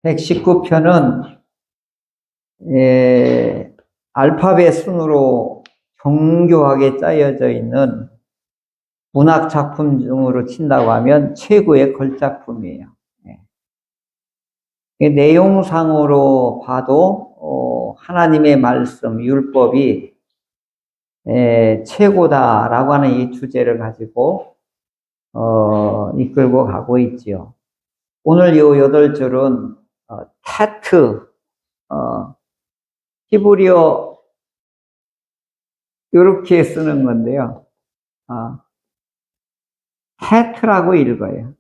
119편은 알파벳 순으로 정교하게 짜여져 있는 문학 작품 중으로 친다고 하면 최고의 걸작품이에요. 내용상으로 봐도 하나님의 말씀, 율법이 최고다라고 하는 이 주제를 가지고 이끌고 가고 있지요. 오늘 요 8줄은 테트, 히브리어 이렇게 쓰는 건데요. 테트라고 읽어요.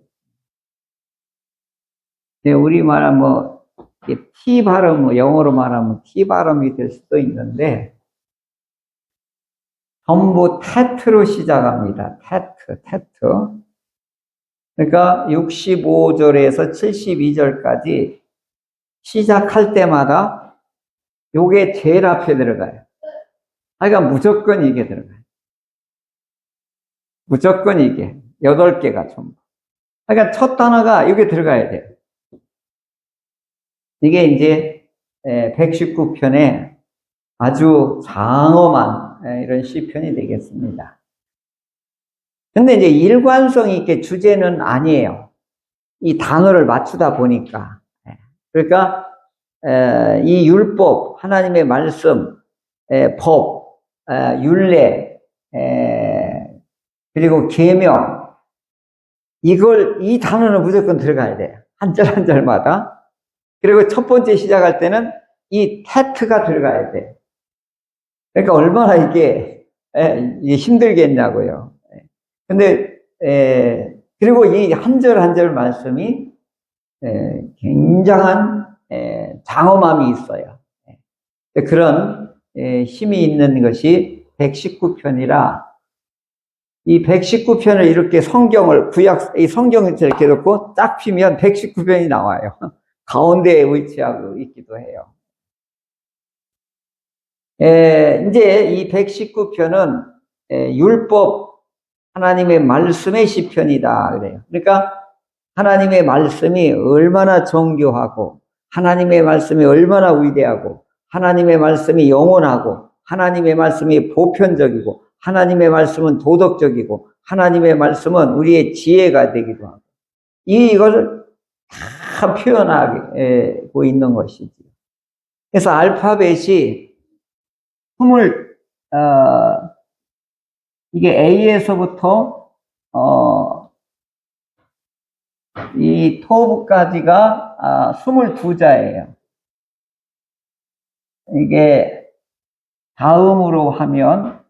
우리말은 뭐 T 발음, 영어로 말하면 T 발음이 될 수도 있는데 전부 테트로 시작합니다. 테트. 그러니까 65절에서 72절까지 시작할 때마다 요게 제일 앞에 들어가요. 그러니까 무조건 이게 들어가요. 무조건 이게 8개가 전부. 그러니까 첫 단어가 이게 들어가야 돼요. 이게 이제 119편의 아주 장엄한 이런 시편이 되겠습니다. 근데 이제 일관성 있게 주제는 아니에요. 이 단어를 맞추다 보니까. 그러니까 이 율법, 하나님의 말씀, 법, 율례, 그리고 계명, 이 단어는 무조건 들어가야 돼요. 한 절 한 절마다. 그리고 첫 번째 시작할 때는 이 테트가 들어가야 돼. 그러니까 얼마나 이게 힘들겠냐고요. 근데 그리고 이 한 절 한 절 말씀이 굉장한 장엄함이 있어요. 그런 힘이 있는 것이 119편이라 이 119편을 이렇게 이 성경을 이렇게 놓고 딱 피면 119편이 나와요. 가운데에 위치하고 있기도 해요. 이제 이 119편은 율법, 하나님의 말씀의 시편이다 그래요. 그러니까 하나님의 말씀이 얼마나 정교하고 하나님의 말씀이 얼마나 위대하고 하나님의 말씀이 영원하고 하나님의 말씀이 보편적이고 하나님의 말씀은 도덕적이고 하나님의 말씀은 우리의 지혜가 되기도 하고 이것을 다 표현하고 있는 것이지. 그래서 알파벳이 이게 A에서부터 이 토브까지가 22자예요. 이게 다음으로 하면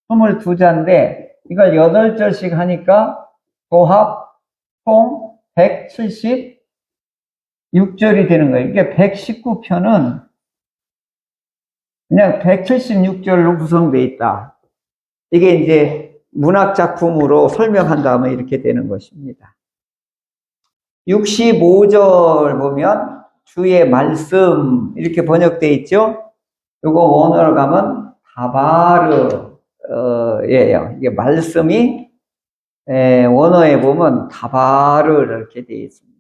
22자인데 이걸 8절씩 하니까 도합 총 176절이 되는 거예요. 이게 119편은 그냥 176절로 구성되어 있다. 이게 이제 문학 작품으로 설명한 다음에 이렇게 되는 것입니다. 65절 보면 주의 말씀 이렇게 번역되어 있죠. 요거 원어로 가면 다바르예요. 이게 말씀이 원어에 보면 다바르 이렇게 되어 있습니다.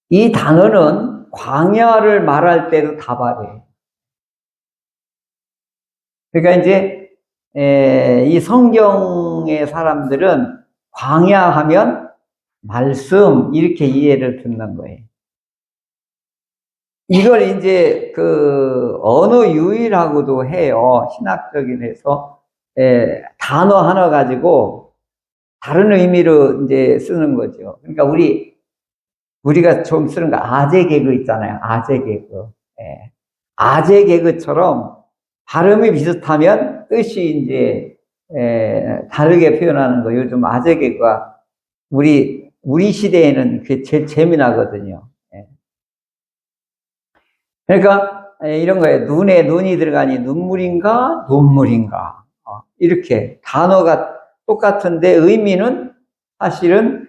이 단어는 광야를 말할 때도 다바르예요. 그러니까 이제 이 성경의 사람들은 광야 하면 말씀 이렇게 이해를 듣는 거예요. 이걸 이제 그 언어 유희라고도 해요. 신학적인 해서 단어 하나 가지고 다른 의미로 이제 쓰는 거죠. 그러니까 우리가 좀 쓰는 거 아재 개그 있잖아요. 아재 개그. 아재 개그처럼 발음이 비슷하면 뜻이 이제 다르게 표현하는 거. 요즘 아재 개그가 우리 시대에는 그게 제일 재미나거든요. 그러니까 이런 거예요. 눈에 눈이 들어가니 눈물인가 눈물인가 이렇게 단어가 똑같은데 의미는 사실은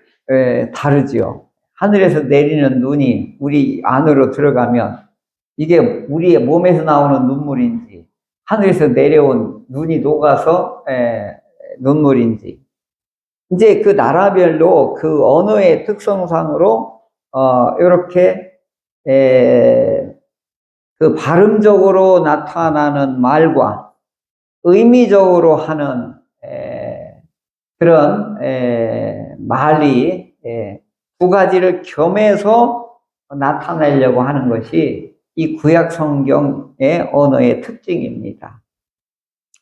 다르지요. 하늘에서 내리는 눈이 우리 안으로 들어가면 이게 우리의 몸에서 나오는 눈물인지 하늘에서 내려온 눈이 녹아서 눈물인지 이제 그 나라별로 그 언어의 특성상으로 이렇게, 그 발음적으로 나타나는 말과 의미적으로 하는, 그런, 말이, 두 가지를 겸해서 나타내려고 하는 것이 이 구약 성경의 언어의 특징입니다.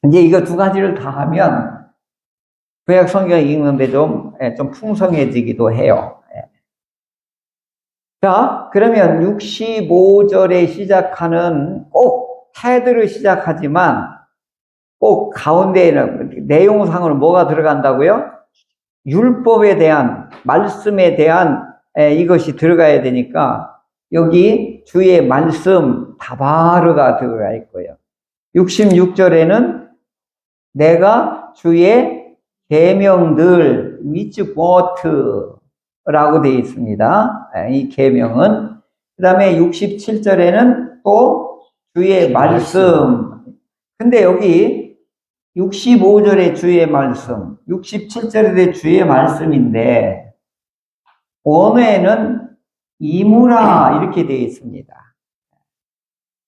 이제 이거 두 가지를 다 하면 구약 성경 읽는데 좀 풍성해지기도 해요. 자, 그러면 65절에 시작하는 꼭 테드로 시작하지만 꼭 가운데에는 내용상으로 뭐가 들어간다고요? 율법에 대한, 말씀에 대한 이것이 들어가야 되니까 여기 주의 말씀 다바르가 들어가 있고요. 66절에는 내가 주의 계명들 미츠보트라고 되어 있습니다. 이 계명은. 그 다음에 67절에는 또 주의 말씀. 근데 여기 65절에 주의 말씀, 67절에 주의 말씀인데 원어에는 이무라 이렇게 되어 있습니다.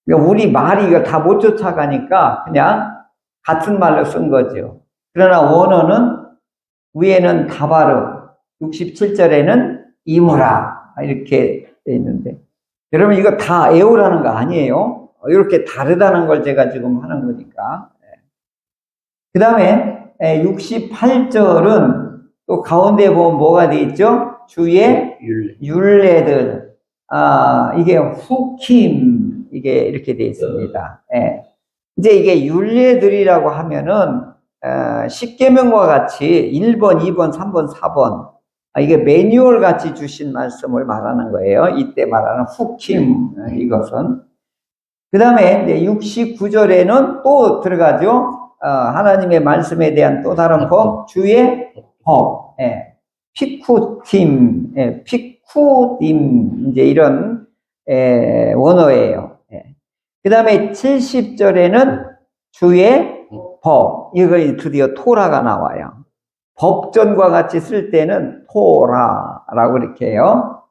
그러니까 우리 말이 이거 다 못 쫓아가니까 그냥 같은 말로 쓴 거죠. 그러나 원어는 위에는 다바르, 67절에는 이무라 이렇게 되어 있는데 여러분 이거 다 외우라는 거 아니에요? 이렇게 다르다는 걸 제가 지금 하는 거니까. 그 다음에 68절은 또 가운데 보면 뭐가 되어 있죠? 주의 율례들. 이게 후킴 이게 이렇게 되어 있습니다. 이제 이게 율례들이라고 하면은 10계명과 같이 1번, 2번, 3번, 4번 이게 매뉴얼 같이 주신 말씀을 말하는 거예요. 이때 말하는 후킴 이것은. 그 다음에 이제 69절에는 또 들어가죠. 하나님의 말씀에 대한 또 다른 법, 주의 법, 피쿠팀, 피쿠딤, 이제 이런, 원어예요. 그 다음에 70절에는 주의 법, 이거 드디어 토라가 나와요. 법전과 같이 쓸 때는 토라라고 이렇게 해요.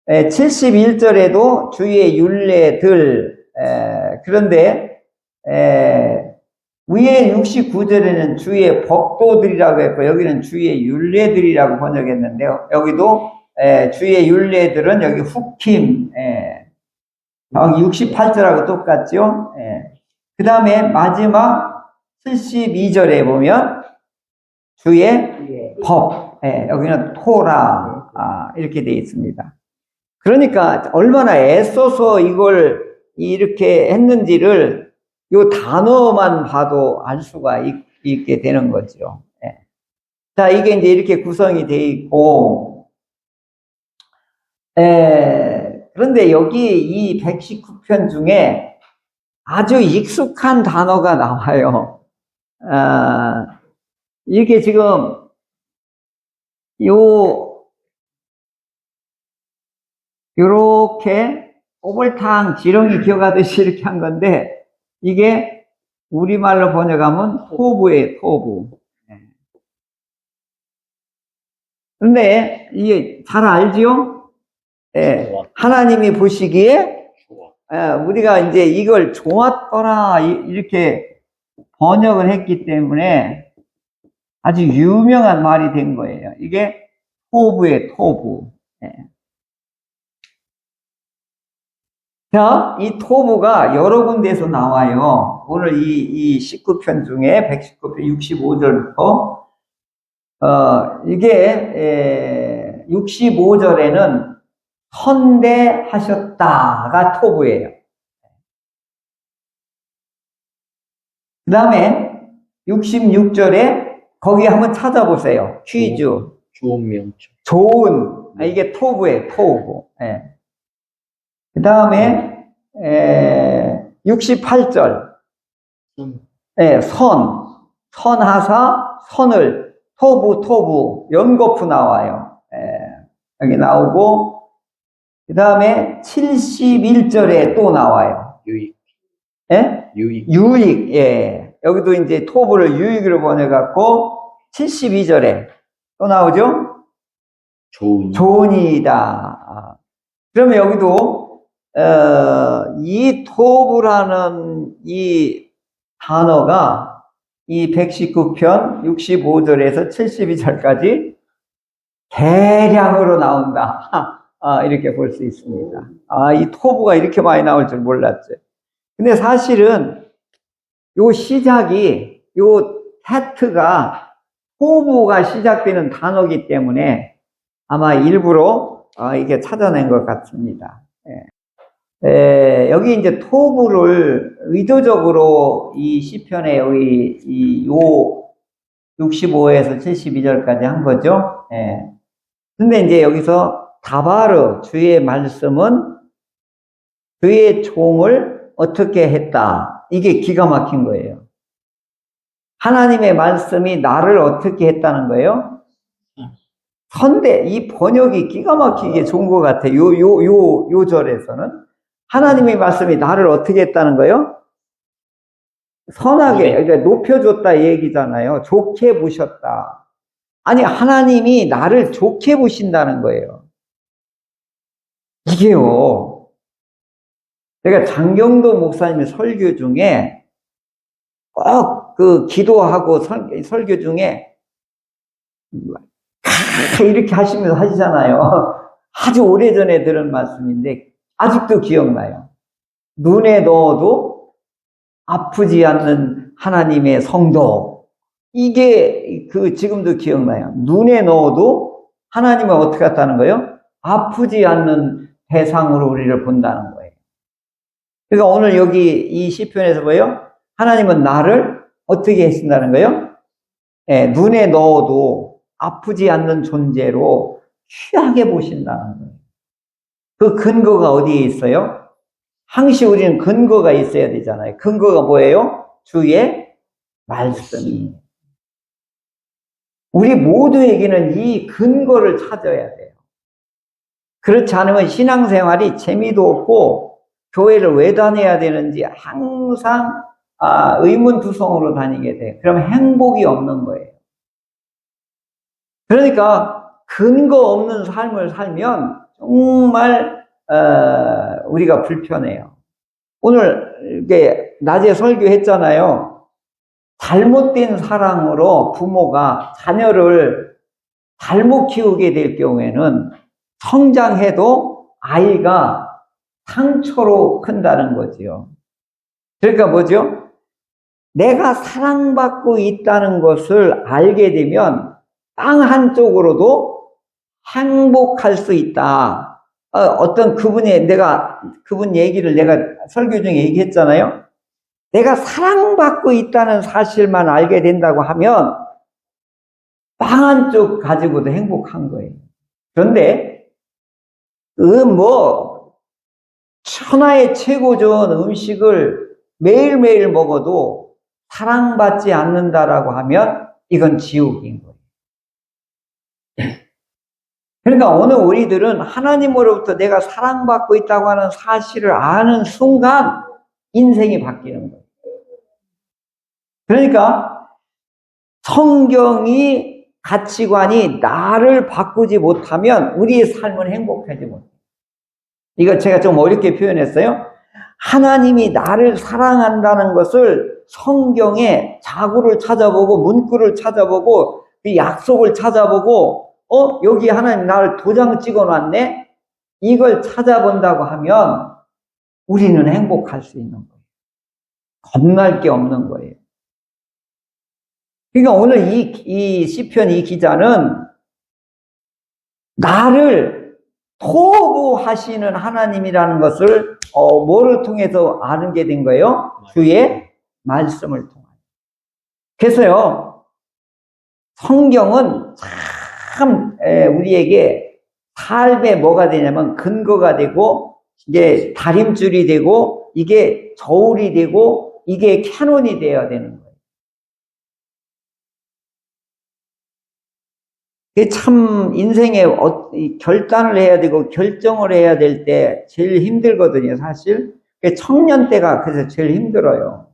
71절에도 주의 율례들, 그런데, 위에 69절에는 주의 법도들이라고 했고 여기는 주의 율례들이라고 번역했는데요. 여기도 주의 율례들은 여기 후킴 68절하고 똑같죠. 그 다음에 마지막 72절에 보면 주의 법 여기는 토라 이렇게 되어 있습니다. 그러니까 얼마나 애써서 이걸 이렇게 했는지를 이 단어만 봐도 알 수가 있게 되는 거죠. 자, 이게 이제 이렇게 구성이 되어 있고, 그런데 여기 이 119편 중에 아주 익숙한 단어가 나와요. 이게 지금, 요렇게 오벌탕 지렁이 기어가듯이 이렇게 한 건데, 이게 우리말로 번역하면 토부예요, 토부. 그런데 이게 잘 알지요? 하나님이 보시기에 우리가 이제 이걸 좋았더라 이렇게 번역을 했기 때문에 아주 유명한 말이 된 거예요. 이게 토부예요, 토부. 자, 이 토부가 여러 군데에서 나와요. 오늘 이 19편 중에 119편 65절부터 이게 65절에는 선대하셨다가 토부예요. 그 다음에 66절에 거기 한번 찾아보세요. 퀴즈. 좋은 명칭. 좋은. 이게 토부예요. 토부. 그 다음에 68절 선하사 선을 토부 연거푸 나와요. 여기 나오고 그 다음에 71절에 또 나와요. 유익. 유익. 여기도 이제 토부를 유익으로 번역해갖고 72절에 또 나오죠. 좋은이다. 그러면 여기도 이 토부라는 이 단어가 이 119편 65절에서 72절까지 대량으로 나온다. 이렇게 볼 수 있습니다. 이 토부가 이렇게 많이 나올 줄 몰랐죠. 근데 사실은 요 시작이, 요 테트가 토부가 시작되는 단어이기 때문에 아마 일부러 이게 찾아낸 것 같습니다. 여기 이제 토부를 의도적으로 이 시편의 요 65에서 72절까지 한 거죠. 근데 이제 여기서 다바르 주의 말씀은 그의 종을 어떻게 했다. 이게 기가 막힌 거예요. 하나님의 말씀이 나를 어떻게 했다는 거예요? 선대, 이 번역이 기가 막히게 좋은 것 같아요. 요 절에서는. 하나님의 말씀이 나를 어떻게 했다는 거예요? 선하게, 그러니까 높여줬다 이 얘기잖아요. 좋게 보셨다. 아니, 하나님이 나를 좋게 보신다는 거예요. 이게요. 제가 장경도 목사님의 설교 중에 꼭 그 기도하고 설교 중에 이렇게 하시면서 하시잖아요. 아주 오래전에 들은 말씀인데 아직도 기억나요. 눈에 넣어도 아프지 않는 하나님의 성도. 이게 지금도 기억나요. 눈에 넣어도 하나님은 어떻게 했다는 거예요? 아프지 않는 대상으로 우리를 본다는 거예요. 그러니까 오늘 여기 이 시편에서 뭐예요? 하나님은 나를 어떻게 하신다는 거예요? 눈에 넣어도 아프지 않는 존재로 귀하게 보신다는 거예요. 그 근거가 어디에 있어요? 항시 우리는 근거가 있어야 되잖아요. 근거가 뭐예요? 주의 말씀이. 우리 모두에게는 이 근거를 찾아야 돼요. 그렇지 않으면 신앙생활이 재미도 없고 교회를 왜 다녀야 되는지 항상 의문투성으로 다니게 돼요. 그러면 행복이 없는 거예요. 그러니까 근거 없는 삶을 살면 정말 우리가 불편해요. 오늘 이게 낮에 설교했잖아요. 잘못된 사랑으로 부모가 자녀를 잘못 키우게 될 경우에는 성장해도 아이가 상처로 큰다는 거지요. 그러니까 뭐죠? 내가 사랑받고 있다는 것을 알게 되면 땅 한쪽으로도 행복할 수 있다. 어떤 그분 얘기를 내가 설교 중에 얘기했잖아요. 내가 사랑받고 있다는 사실만 알게 된다고 하면 땅 한쪽 가지고도 행복한 거예요. 그런데 천하의 최고 좋은 음식을 매일매일 먹어도 사랑받지 않는다라고 하면 이건 지옥인 거예요. 그러니까 오늘 우리들은 하나님으로부터 내가 사랑받고 있다고 하는 사실을 아는 순간 인생이 바뀌는 거예요. 그러니까 성경이 가치관이 나를 바꾸지 못하면 우리의 삶은 행복하지 못해요. 이거 제가 좀 어렵게 표현했어요. 하나님이 나를 사랑한다는 것을 성경에 자구를 찾아보고 문구를 찾아보고 그 약속을 찾아보고 여기 하나님 나를 도장 찍어놨네? 이걸 찾아본다고 하면 우리는 행복할 수 있는 거예요. 겁날 게 없는 거예요. 그러니까 오늘 이 시편 이 기자는 나를 토부하시는 하나님이라는 것을 뭐를 통해서 아는 된 거예요? 주의 말씀을 통해. 그래서요, 성경은 참 우리에게 삶에 뭐가 되냐면 근거가 되고 이게 다림줄이 되고 이게 저울이 되고 이게 캐논이 되어야 되는 거예요. 그게 참 인생에 결단을 해야 되고 결정을 해야 될 때 제일 힘들거든요, 사실. 청년 때가 그래서 제일 힘들어요.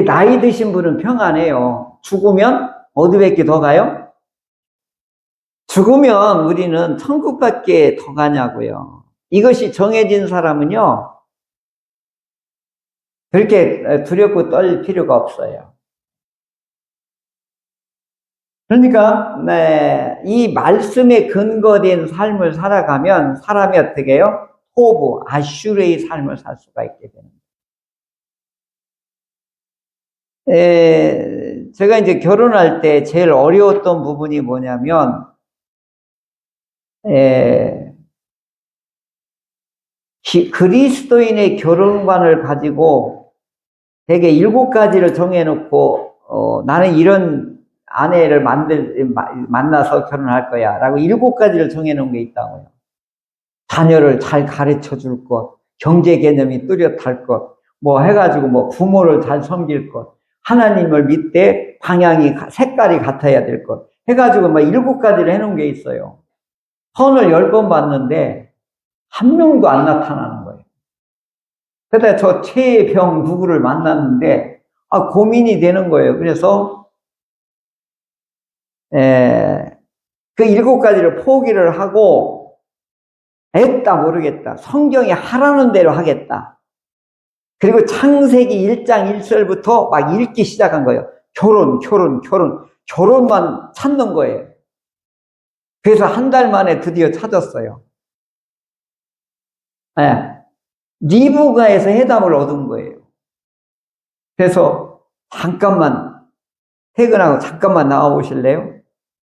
나이 드신 분은 평안해요. 죽으면 어디밖에 더 가요? 죽으면 우리는 천국밖에 더 가냐고요. 이것이 정해진 사람은요, 그렇게 두렵고 떨 필요가 없어요. 그러니까 이 말씀에 근거된 삶을 살아가면 사람이 어떻게 해요? 토부, 아슈르의 삶을 살 수가 있게 되는 거예요. 제가 이제 결혼할 때 제일 어려웠던 부분이 뭐냐면 그리스도인의 결혼관을 가지고 되게 7가지를 정해놓고 나는 이런 아내를 만나서 결혼할 거야 라고 7가지를 정해놓은 게 있다고요. 자녀를 잘 가르쳐 줄 것, 경제 개념이 뚜렷할 것, 뭐 해가지고 뭐 부모를 잘 섬길 것, 하나님을 믿되 방향이 색깔이 같아야 될 것 해가지고 막 7가지를 해놓은 게 있어요. 선을 10번 봤는데 한 명도 안 나타나는 거예요. 그러다 저 최애병 누구를 만났는데 고민이 되는 거예요. 그래서 그 7가지를 포기를 하고 했다 모르겠다. 성경이 하라는 대로 하겠다. 그리고 창세기 1장 1절부터 막 읽기 시작한 거예요. 결혼만 찾는 거예요. 그래서 한 달 만에 드디어 찾았어요. 리브가에서 해답을 얻은 거예요. 그래서 잠깐만 퇴근하고 잠깐만 나와 보실래요?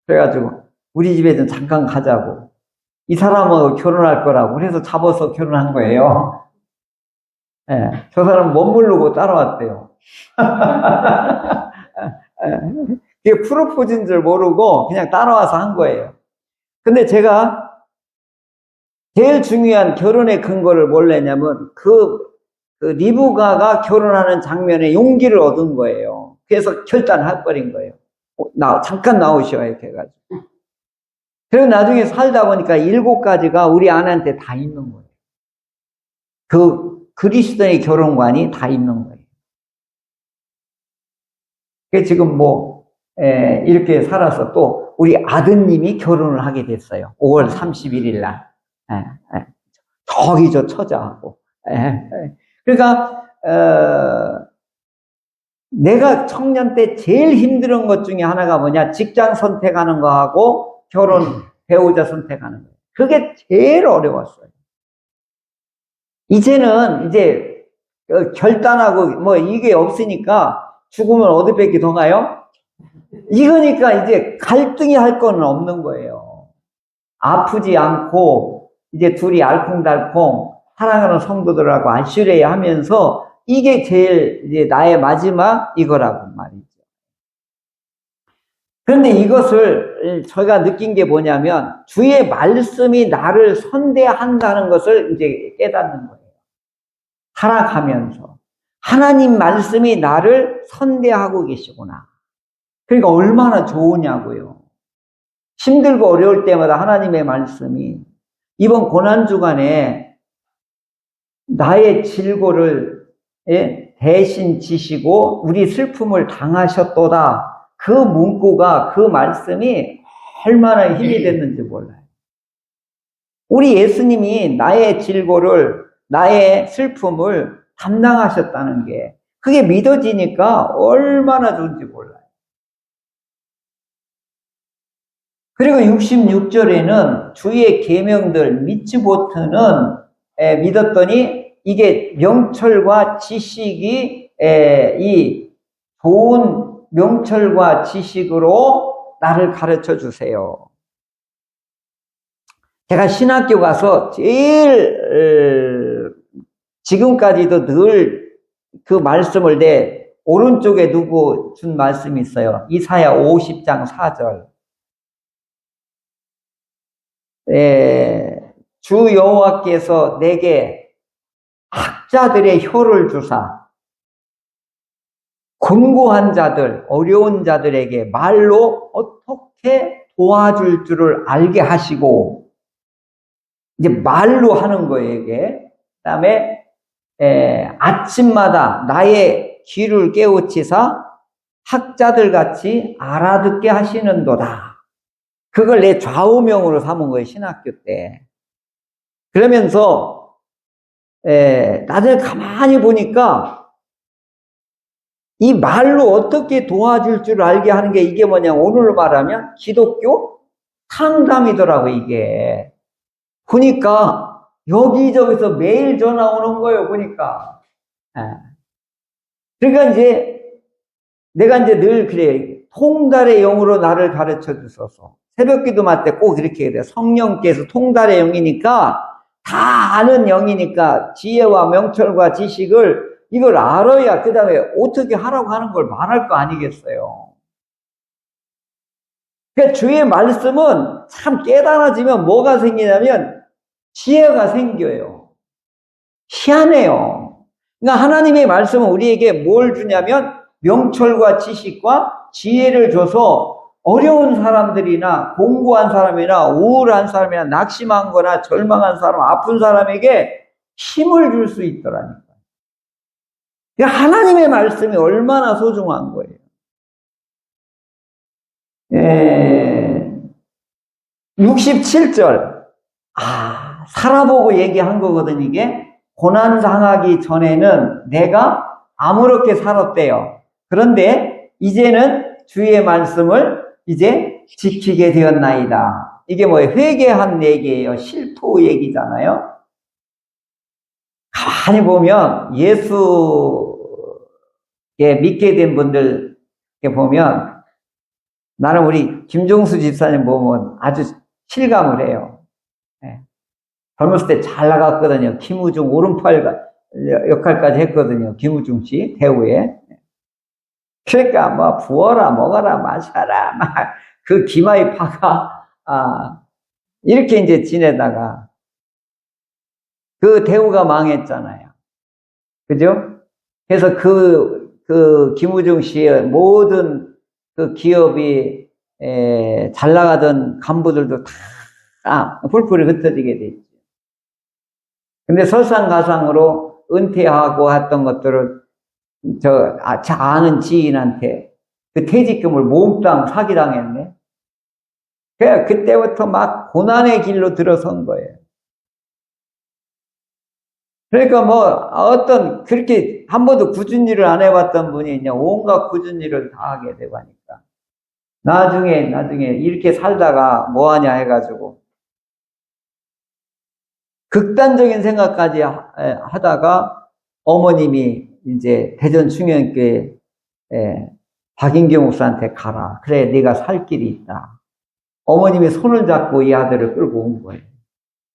그래가지고 우리 집에 좀 잠깐 가자고. 이 사람하고 결혼할 거라고. 그래서 잡아서 결혼한 거예요. 저 사람 멋모르고 따라왔대요. 그게 프로포즈인 줄 모르고 그냥 따라와서 한 거예요. 근데 제가 제일 중요한 결혼의 근거를 뭘 내냐면 그 리브가가 결혼하는 장면에 용기를 얻은 거예요. 그래서 결단해버린 거예요. 잠깐 나오시오 이렇게 해가지고. 그리고 나중에 살다 보니까 7가지가 우리 아내한테 다 있는 거예요. 그 그리스도의 결혼관이 다 있는 거예요. 그래서 지금 이렇게 살아서 또 우리 아드님이 결혼을 하게 됐어요. 5월 31일 날. 저기 저 처자하고. 그러니까 내가 청년 때 제일 힘든 것 중에 하나가 뭐냐? 직장 선택하는 거하고 결혼 배우자 선택하는 거예요. 그게 제일 어려웠어요. 이제는 이제 결단하고 이게 없으니까 죽으면 어디밖에 더 가요? 이거니까 이제 갈등이 할 거는 없는 거예요. 아프지 않고 이제 둘이 알콩달콩 사랑하는 성도들하고 안쓰레야 하면서 이게 제일 이제 나의 마지막 이거라고 말이죠. 그런데 이것을 저희가 느낀 게 뭐냐면 주의 말씀이 나를 선대한다는 것을 이제 깨닫는 거예요. 살아가면서 하나님 말씀이 나를 선대하고 계시구나. 그러니까 얼마나 좋으냐고요. 힘들고 어려울 때마다 하나님의 말씀이 이번 고난주간에 나의 질고를 대신 지시고 우리 슬픔을 당하셨도다. 그 문구가 그 말씀이 얼마나 힘이 됐는지 몰라요. 우리 예수님이 나의 질고를 나의 슬픔을 담당하셨다는 게 그게 믿어지니까 얼마나 좋은지 몰라요. 그리고 66절에는 주의 계명들 믿지 못하는 믿었더니 이게 명철과 지식이 이 좋은 명철과 지식으로 나를 가르쳐 주세요. 제가 신학교 가서 제일 지금까지도 늘 그 말씀을 내 오른쪽에 두고 준 말씀이 있어요. 이사야 50장 4절. 주 여호와께서 내게 학자들의 혀를 주사 곤고한 자들, 어려운 자들에게 말로 어떻게 도와줄 줄을 알게 하시고 이제 말로 하는 거예요, 이게. 그다음에 아침마다 나의 귀를 깨우치사 학자들 같이 알아듣게 하시는도다. 그걸 내 좌우명으로 삼은 거예요, 신학교 때. 그러면서, 나중에 가만히 보니까, 이 말로 어떻게 도와줄 줄 알게 하는 게 이게 뭐냐, 오늘 말하면 기독교 상담이더라고, 이게. 보니까, 여기저기서 매일 전화 오는 거예요, 보니까. 그러니까 이제, 내가 이제 늘 그래, 통달의 영으로 나를 가르쳐 주소서. 새벽 기도할 때 꼭 이렇게 해야 돼. 성령께서 통달의 영이니까, 다 아는 영이니까, 지혜와 명철과 지식을, 이걸 알아야 그 다음에 어떻게 하라고 하는 걸 말할 거 아니겠어요. 그러니까 주의 말씀은 참 깨달아지면 뭐가 생기냐면, 지혜가 생겨요. 희한해요. 그러니까 하나님의 말씀은 우리에게 뭘 주냐면, 명철과 지식과 지혜를 줘서 어려운 사람들이나 공부한 사람이나 우울한 사람이나 낙심한 거나 절망한 사람, 아픈 사람에게 힘을 줄 수 있더라니까요. 하나님의 말씀이 얼마나 소중한 거예요. 67절. 살아보고 얘기한 거거든, 이게. 고난 당하기 전에는 내가 아무렇게 살았대요. 그런데 이제는 주의 말씀을 이제 지키게 되었나이다. 이게 뭐예요? 회개한 얘기예요. 실토 얘기잖아요. 가만히 보면 예수에 믿게 된 분들 보면 나는 우리 김종수 집사님 보면 아주 실감을 해요. 젊었을 때 잘 나갔거든요. 김우중 오른팔 역할까지 했거든요. 김우중 씨 배우에. 그러니까 뭐 부어라 먹어라 마셔라 막 그 기마이 파가 이렇게 이제 지내다가 그 대우가 망했잖아요. 그죠? 그래서 그 김우중 씨의 모든 그 기업이 잘 나가던 간부들도 다 뿔뿔이 흩어지게 됐죠. 근데 설상가상으로 은퇴하고 했던 것들을 아는 지인한테 그 퇴직금을 몽땅 사기당했네. 그래야 그때부터 막 고난의 길로 들어선 거예요. 그러니까 그렇게 한 번도 굳은 일을 안 해봤던 분이 이제 온갖 굳은 일을 다 하게 되고 하니까. 나중에 이렇게 살다가 뭐하냐 해가지고. 극단적인 생각까지 하다가 어머님이 이제 대전 충현교회 박인경 목사한테 가라. 그래, 네가 살 길이 있다. 어머님이 손을 잡고 이 아들을 끌고 온 거예요.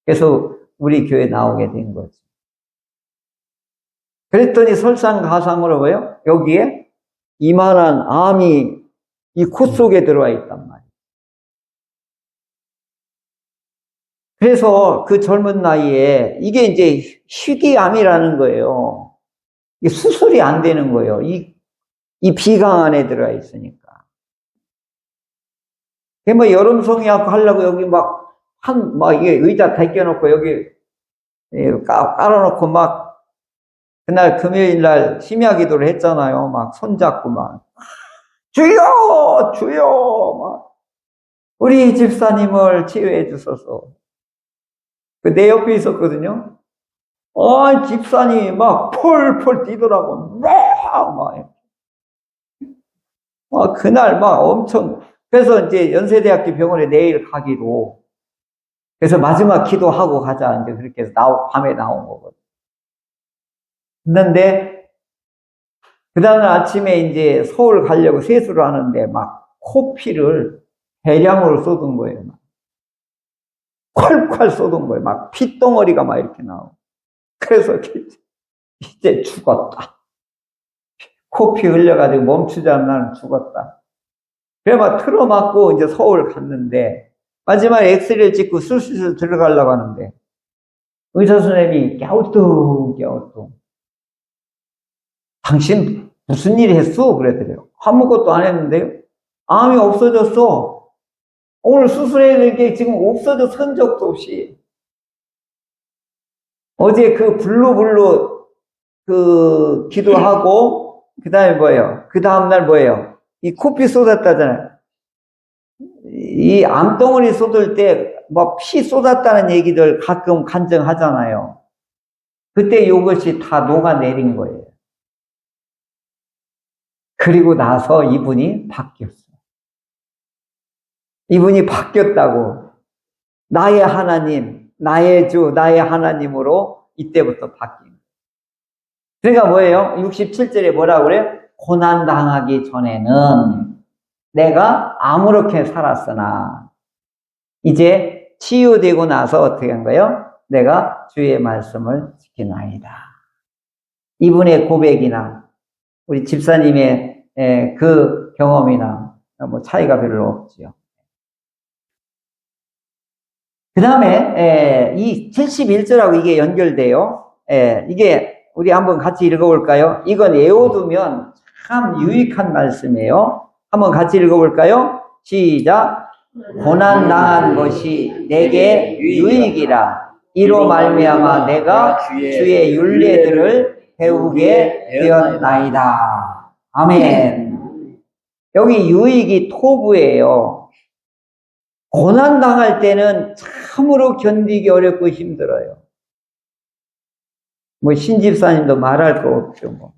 그래서 우리 교회 나오게 된 거죠. 그랬더니 설상가상으로 뭐요? 여기에 이만한 암이 이 코 속에 들어와 있단 말이에요. 그래서 그 젊은 나이에 이게 이제 희귀암이라는 거예요. 이게 수술이 안 되는 거예요. 이 비강 안에 들어가 있으니까. 뭐 여름송이하고 하려고 여기 이게 의자 닦여놓고 여기 깔아놓고 그날 금요일 날 심야 기도를 했잖아요. 손잡고 주여! 주여! 우리 집사님을 치유해 주소서. 내 옆에 있었거든요. 집사님이 펄펄 뛰더라고. 그날 엄청, 그래서 이제 연세대학교 병원에 내일 가기로. 그래서 마지막 기도하고 가자. 이제 그렇게 해서 밤에 나온 거거든. 근데, 그 다음날 아침에 이제 서울 가려고 세수를 하는데 코피를 대량으로 쏟은 거예요. 콸콸 쏟은 거예요. 핏덩어리가 이렇게 나오고. 그래서 이제 죽었다. 코피 흘려가지고 멈추지 않는 나는 죽었다. 그래 틀어맞고 이제 서울 갔는데 마지막에 엑스레이를 찍고 수술실 들어가려고 하는데 의사 선생님이 갸우뚱 당신 무슨 일 했어? 그랬더래요. 아무것도 안 했는데요. 암이 없어졌어. 오늘 수술해야 될 게 지금 없어져 선 적도 없이. 어제 그 블루 기도하고 그 다음에 뭐예요? 그 다음날 뭐예요? 이 코피 쏟았다잖아요. 이 암덩어리 쏟을 때 뭐 피 쏟았다는 얘기들 가끔 간증하잖아요. 그때 이것이 다 녹아내린 거예요. 그리고 나서 이분이 바뀌었어요. 이분이 바뀌었다고. 나의 하나님, 나의 주, 나의 하나님으로 이때부터 바뀐 거예요. 그러니까 뭐예요? 67절에 뭐라고 그래요? 고난당하기 전에는 내가 아무렇게 살았으나 이제 치유되고 나서 어떻게 한 거예요? 내가 주의 말씀을 지키나이다. 이분의 고백이나 우리 집사님의 그 경험이나 뭐 차이가 별로 없지요. 그 다음에 이 71절하고 이게 연결돼요. 이게 우리 한번 같이 읽어볼까요? 이건 외워두면 참 유익한 말씀이에요. 한번 같이 읽어볼까요? 시작. 고난당한 것이 내게 유익이라. 이로 말미암아 내가 주의 율례들을 배우게 되었나이다. 아멘. 여기 유익이 토부예요. 고난당할 때는 참으로 견디기 어렵고 힘들어요. 뭐 신집사님도 말할 거 없죠. 뭐.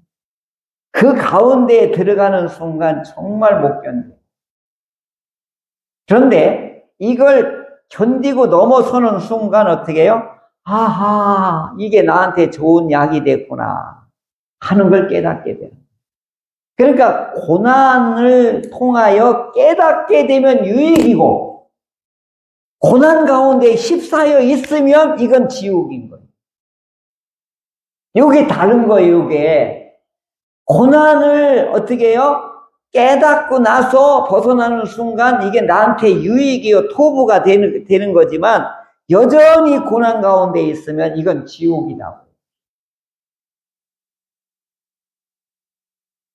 그 가운데에 들어가는 순간 정말 못 견뎌요. 그런데 이걸 견디고 넘어서는 순간 어떻게 해요? 아하, 이게 나한테 좋은 약이 됐구나 하는 걸 깨닫게 돼요. 그러니까 고난을 통하여 깨닫게 되면 유익이고 고난 가운데 휩싸여 있으면 이건 지옥인 거예요. 이게 다른 거예요. 이게 고난을 어떻게 해요? 깨닫고 나서 벗어나는 순간 이게 나한테 유익이요 토부가 되는 거지만 여전히 고난 가운데 있으면 이건 지옥이다.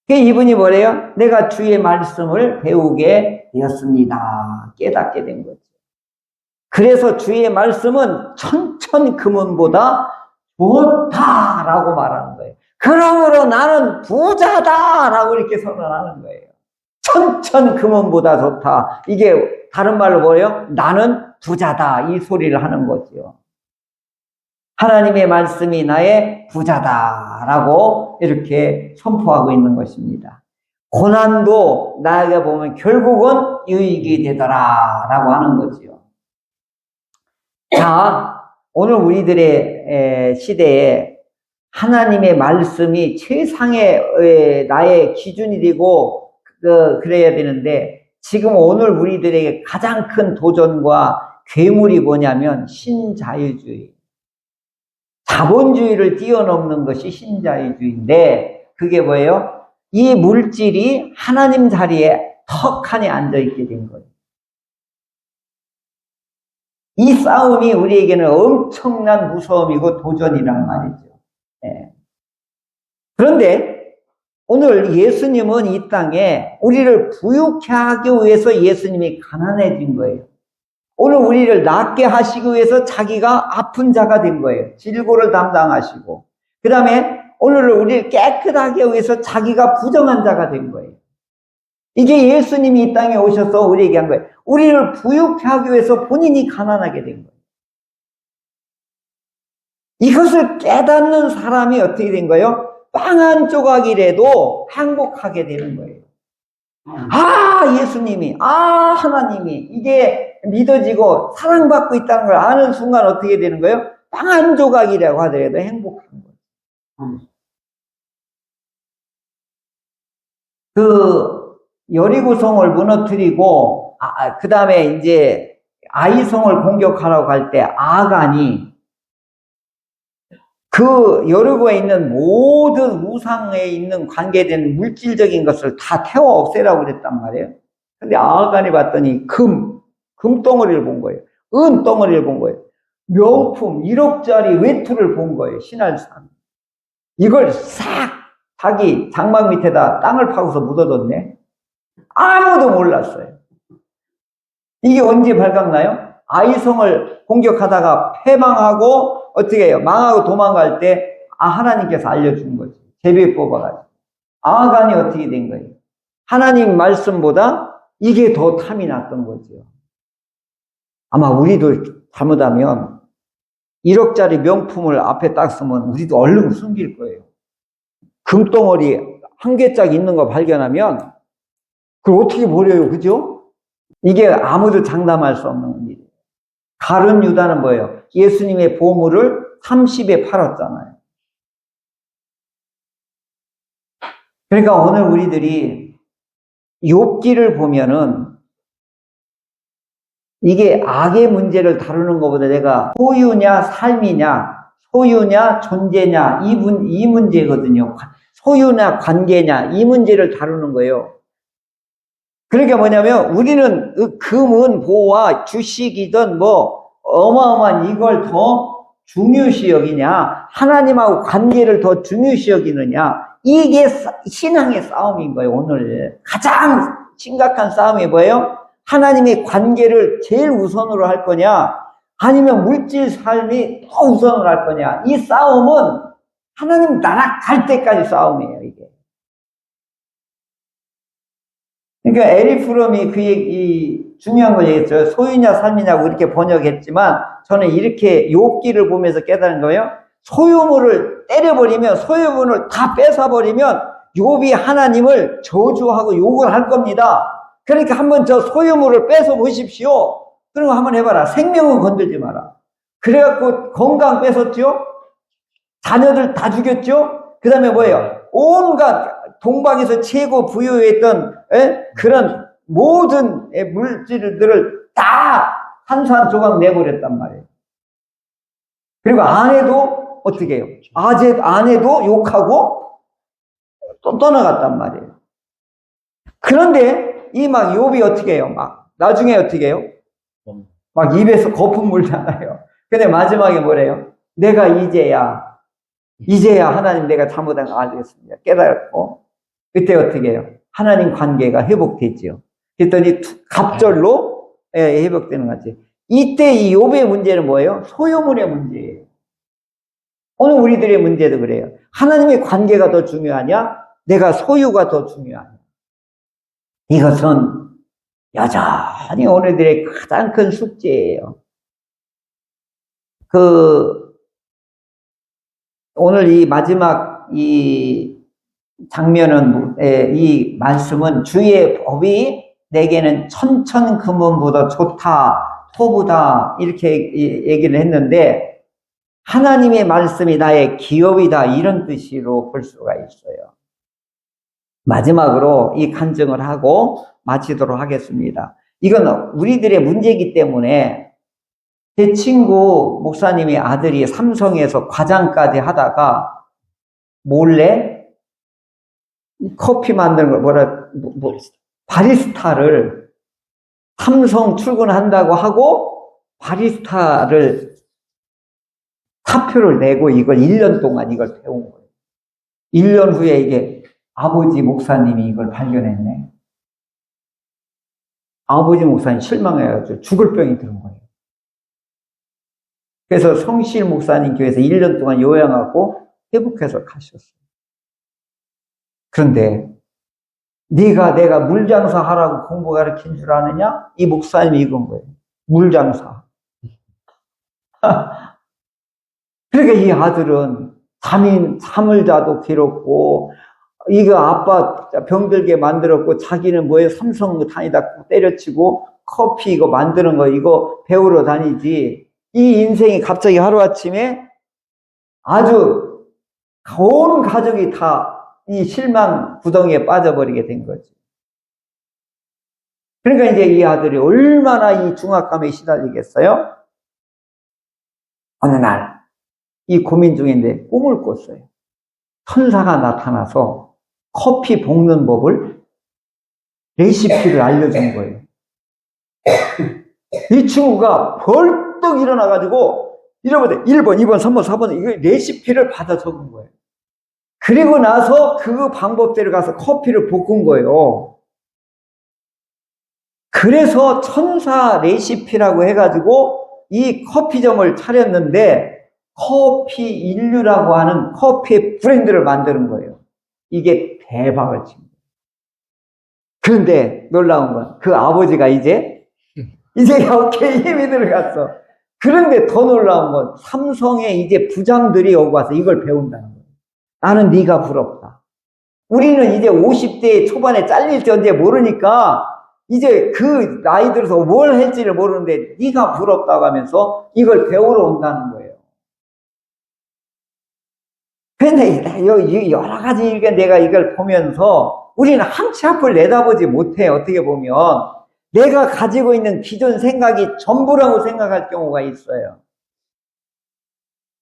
이분이 뭐래요? 내가 주의 말씀을 배우게 되었습니다. 깨닫게 된 거죠. 그래서 주의 말씀은 천천금은보다 좋다라고 말하는 거예요. 그러므로 나는 부자다라고 이렇게 선언하는 거예요. 천천금은보다 좋다. 이게 다른 말로 뭐예요? 나는 부자다. 이 소리를 하는 거죠. 하나님의 말씀이 나의 부자다라고 이렇게 선포하고 있는 것입니다. 고난도 나에게 보면 결국은 유익이 되더라라고 하는 거죠. 자, 오늘 우리들의 시대에 하나님의 말씀이 최상의 나의 기준이 되고 그래야 되는데 지금 오늘 우리들에게 가장 큰 도전과 괴물이 뭐냐면 신자유주의. 자본주의를 뛰어넘는 것이 신자유주의인데 그게 뭐예요? 이 물질이 하나님 자리에 턱하니 앉아있게 된 거예요. 이 싸움이 우리에게는 엄청난 무서움이고 도전이란 말이죠. 네. 그런데 오늘 예수님은 이 땅에 우리를 부유케 하기 위해서 예수님이 가난해진 거예요. 오늘 우리를 낫게 하시기 위해서 자기가 아픈 자가 된 거예요. 질고를 담당하시고. 그 다음에 오늘 우리를 깨끗하게 하기 위해서 자기가 부정한 자가 된 거예요. 이게 예수님이 이 땅에 오셔서 우리에게 한 거예요. 우리를 부유케 하기 위해서 본인이 가난하게 된 거예요. 이것을 깨닫는 사람이 어떻게 된 거예요? 빵 한 조각이라도 행복하게 되는 거예요. 아, 예수님이, 하나님이 이게 믿어지고 사랑받고 있다는 걸 아는 순간 어떻게 되는 거예요? 빵 한 조각이라고 하더라도 행복한 거예요. 그 여리고성을 무너뜨리고 그 다음에 이제 아이성을 공격하라고 할 때 아간이 그 여리고에 있는 모든 우상에 있는 관계된 물질적인 것을 다 태워 없애라고 그랬단 말이에요. 근데 아간이 봤더니 금덩어리를 본 거예요. 은덩어리를 본 거예요. 명품 1억짜리 외투를 본 거예요. 신할산. 이걸 싹 자기 장막 밑에다 땅을 파고서 묻어뒀네. 아무도 몰랐어요. 이게 언제 발각나요? 아이성을 공격하다가 패망하고 어떻게 해요? 망하고 도망갈 때 하나님께서 알려준 거죠. 제비 뽑아가지고. 아간이 어떻게 된 거예요? 하나님 말씀보다 이게 더 탐이 났던 거죠. 아마 우리도 잘못하면 1억짜리 명품을 앞에 딱 쓰면 우리도 얼른 숨길 거예요. 금덩어리 한 개짜리 있는 거 발견하면 그걸 어떻게 버려요, 그죠? 이게 아무도 장담할 수 없는 일이에요. 가룟 유다는 뭐예요? 예수님의 보물을 30에 팔았잖아요. 그러니까 오늘 우리들이 욥기를 보면은 이게 악의 문제를 다루는 것보다 내가 소유냐 삶이냐 소유냐 존재냐 이 문제거든요. 소유나 관계냐 이 문제를 다루는 거예요. 그러니까 뭐냐면 우리는 금은 보화 주식이든 뭐 어마어마한 이걸 더 중요시 여기냐 하나님하고 관계를 더 중요시 여기느냐 이게 신앙의 싸움인 거예요. 오늘 가장 심각한 싸움이 뭐예요? 하나님의 관계를 제일 우선으로 할 거냐 아니면 물질 삶이 더 우선으로 할 거냐 이 싸움은 하나님 나라 갈 때까지 싸움이에요. 이게 그러니까 에리 프롬이 그 얘기 중요한 걸 얘기했죠. 소유냐 삶이냐고 이렇게 번역했지만 저는 이렇게 욥기를 보면서 깨달은 거예요. 소유물을 때려버리면 소유물을 다 뺏어버리면 욥이 하나님을 저주하고 욕을 할 겁니다. 그러니까 한번 저 소유물을 뺏어 보십시오. 그런 거 한번 해봐라. 생명은 건들지 마라. 그래갖고 건강 뺏었죠. 자녀들 다 죽였죠. 그 다음에 뭐예요? 온갖 동방에서 최고 부유했던 그런 모든 물질들을 다 산산조각 내버렸단 말이에요. 그리고 아내도 어떻게 해요? 아내도 욕하고 또 떠나갔단 말이에요. 그런데 이 막 욥이 어떻게 해요? 막 나중에 어떻게 해요? 막 입에서 거품 물잖아요. 근데 마지막에 뭐래요? 내가 이제야 하나님 내가 잘못한 거 알겠습니다. 깨달았고 그때 어떻게 해요? 하나님 관계가 회복됐죠. 그랬더니 갑절로 회복되는 거지. 이때 이 욥의 문제는 뭐예요? 소유물의 문제예요. 오늘 우리들의 문제도 그래요. 하나님의 관계가 더 중요하냐? 내가 소유가 더 중요하냐? 이것은 여전히 오늘들의 가장 큰 숙제예요. 오늘 이 마지막 이 장면은, 이 말씀은 주의 법이 내게는 천천금은보다 좋다, 토부다, 이렇게 얘기를 했는데, 하나님의 말씀이 나의 기업이다, 이런 뜻으로 볼 수가 있어요. 마지막으로 이 간증을 하고 마치도록 하겠습니다. 이건 우리들의 문제이기 때문에 제 친구 목사님의 아들이 삼성에서 과장까지 하다가 몰래 커피 만드는 걸 바리스타를 삼성 출근한다고 하고 바리스타를 사표를 내고 이걸 1년 동안 이걸 배운 거예요. 1년 후에 이게 아버지 목사님이 이걸 발견했네. 아버지 목사님 실망해가지고 죽을 병이 들은 거예요. 그래서 성실 목사님 교회에서 1년 동안 요양하고 회복해서 가셨어요. 그런데 내가 물장사 하라고 공부 가르친 줄 아느냐? 이 목사님이 이건 거예요. 물장사. 그러니까 이 아들은 잠을 자도 괴롭고 이거 아빠 병들게 만들었고 자기는 뭐에 삼성 다니다 때려치고 커피 이거 만드는 거 이거 배우러 다니지. 이 인생이 갑자기 하루아침에 아주 온 가족이 다 이 실망 구덩이에 빠져버리게 된 거지. 그러니까 이제 이 아들이 얼마나 이 중압감에 시달리겠어요? 어느 날 이 고민 중인데 꿈을 꿨어요. 천사가 나타나서 커피 볶는 법을 레시피를 알려준 거예요. 이 친구가 벌떡 일어나가지고 이러면 1번, 2번, 3번, 4번 이거 레시피를 받아 적은 거예요. 그리고 나서 그 방법대로 가서 커피를 볶은 거예요. 그래서 천사 레시피라고 해가지고 이 커피점을 차렸는데 커피 인류라고 하는 커피의 브랜드를 만드는 거예요. 이게 대박을 친 거예요. 그런데 놀라운 건 그 아버지가 이제 이제 어깨에 힘이 들어갔어. 그런데 더 놀라운 건 삼성의 이제 부장들이 오고 와서 이걸 배운다는 거예요. 나는 네가 부럽다. 우리는 이제 50대 초반에 잘릴지 언제 모르니까 이제 그 나이 들어서 뭘 할지를 모르는데 네가 부럽다고 하면서 이걸 배우러 온다는 거예요. 근데 여러 가지 내가 이걸 보면서 우리는 한 치 앞을 내다보지 못해. 어떻게 보면 내가 가지고 있는 기존 생각이 전부라고 생각할 경우가 있어요.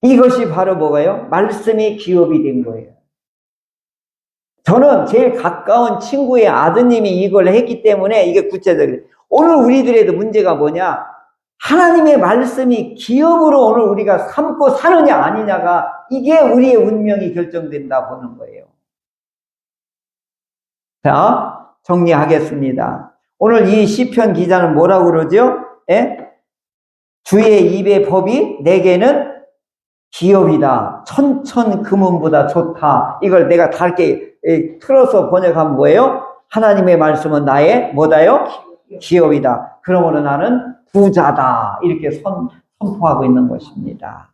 이것이 바로 뭐가요? 말씀이 기업이 된 거예요. 저는 제일 가까운 친구의 아드님이 이걸 했기 때문에 이게 구체적이에요. 오늘 우리들에도 문제가 뭐냐? 하나님의 말씀이 기업으로 오늘 우리가 삼고 사느냐 아니냐가 이게 우리의 운명이 결정된다 보는 거예요. 자, 정리하겠습니다. 오늘 이 시편 기자는 뭐라고 그러죠? 예? 주의 입의 법이 내게는 기업이다. 천천 금은보다 좋다. 이걸 내가 다르게 틀어서 번역하면 뭐예요? 하나님의 말씀은 나의 뭐다요? 기업이다. 그러므로 나는 부자다. 이렇게 선포하고 있는 것입니다.